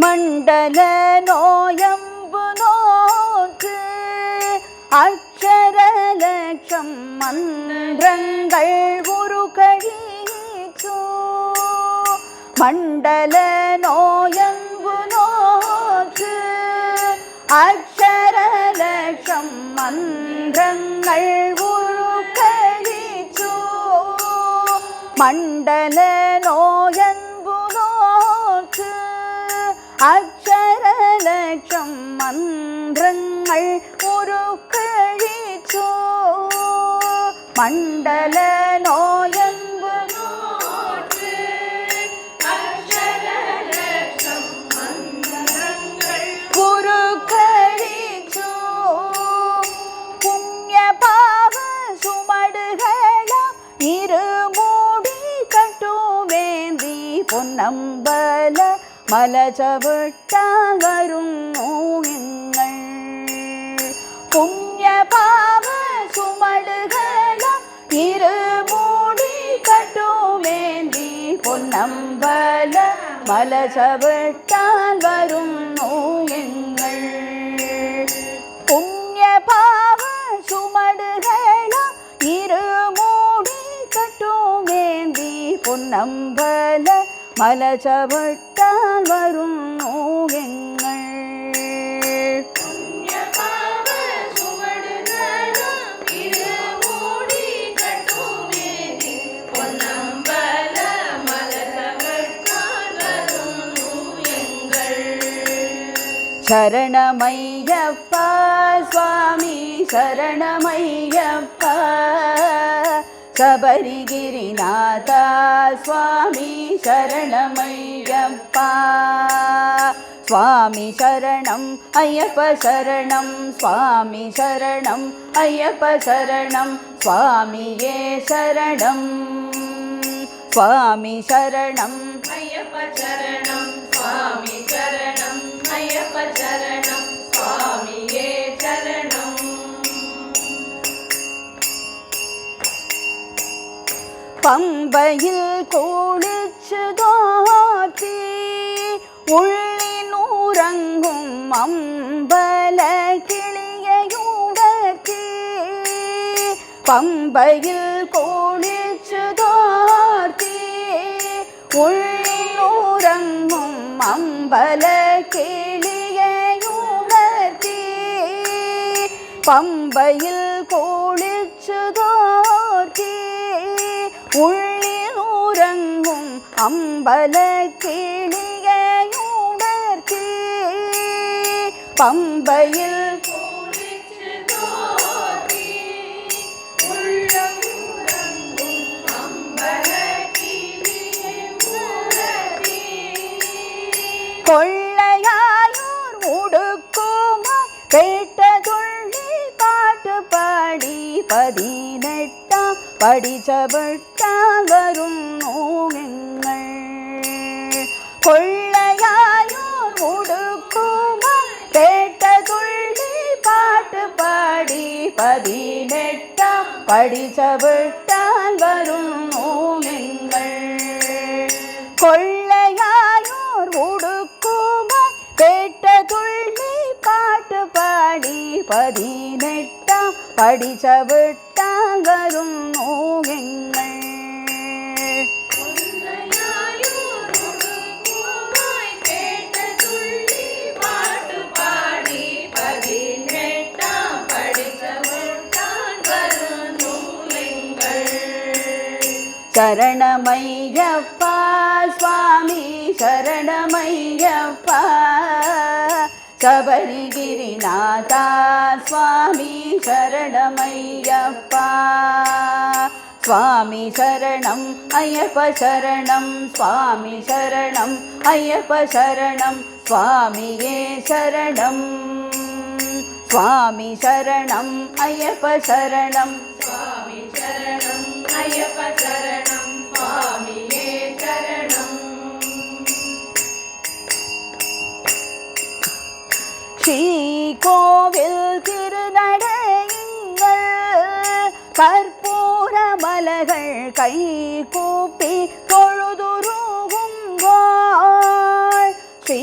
மண்டல நோயம்பு நோற்று அக்ஷர லட்சம் மன்றங்கள் உரு கழிச்சோ மண்டல நோயம்பு நோற்று அக்ஷர லட்சம் மன்றங்கள் உரு கழிச்சோ மண்டல நோயன்பு நோற்று அக்ஷர லட்சம் மன்றங்கள் ஒரு கழிச்சோ மண்டல நோயன்பு நோற்று அக்ஷர லட்சம் மன்றங்கள் ஒரு கழிச்சோ புண்ணிய பாவ சுமடுகளா இருமூடி கட்டுவேந்தி பொன்னம்பல மலச்சவிட்டால் வரும் நோயங்கள் புண்ணிய பாவ சுமடுகளா இருமூடி கட்டுவேந்தி பொன்னம்பல மலச்சவிட்டால் வரும் நோயங்கள் புண்ணிய பாவ சுமடுகளா இருமூடி கட்டுவேந்தி பொன்னம்பல மலச்சவிட்டால் வரும் நோயங்கள் சரணமையப்பா சுவாமி சரணமையப்பா சபரிகிரிநாதா சுவாமி சரணமையப்பா சுவாமி சரணம் ஐயப்ப சரணம் சுவாமி சரணம் ஐயப்ப சரணம் சுவாமியே சரணம் சுவாமி சரணம் ஐயப்ப சரணம் சுவாமி சரணம் ஐயப்ப சரணம் சுவாமியே சரணம் பம்பையில் குளிச்சு தோற்றி உள்ளினூரங்கும் அம்பல கிளியுடற்றி பம்பையில் குளிச்சு தோற்றி உள்ளினூரங்கும் அம்பல கிளியுடற்றி பம்பையில் குளிச்சு தோற்றி உள்ளில் உறங்கும் அம்பல கிளியுடற்றி பம்பையில் குளிச்சு தோற்றி உள்ளம் உறங்கும் அம்பல கிளியுடற்றி கொள்ளையாயோர் உடுக்குமாய் கேட்டதுள்ளி பாட்டு பாடி 18ஆம் படிச்சவிட்டால் வரும் நோயங்கள் கொள்ளையாயோர் உடுக்குமாய் கேட்டதுள்ளி பாட்டு பாடி 18ஆம் படிச்சவிட்டால் வரும் நோயங்கள் கொள்ளையாயோர் உடுக்குமாய் கேட்டதுள்ளி பாட்டு பாடி 18ஆம் படிச்சவிட்டால் வரும் நோயங்கள் சரணமையப்பா சுவாமி சரணமையப்பா சபரிகிரிநாதா சுவாமி சரணமையப்பா சுவாமி சரணம் ஐயப்ப சரணம் சுவாமி சரணம் ஐயப்ப சரணம் சுவாமியே சரணம் சுவாமி சரணம் ஐயப்ப சரணம் சுவாமி சரணம் ஐயப்ப சரணம் சுவாமியே சரணம் ஸ்ரீகோவில் திருநடையுங்கள் கற்பூர மலர்கள் கை கூப்பி தொழுதுருகுங்கள் ஸ்ரீ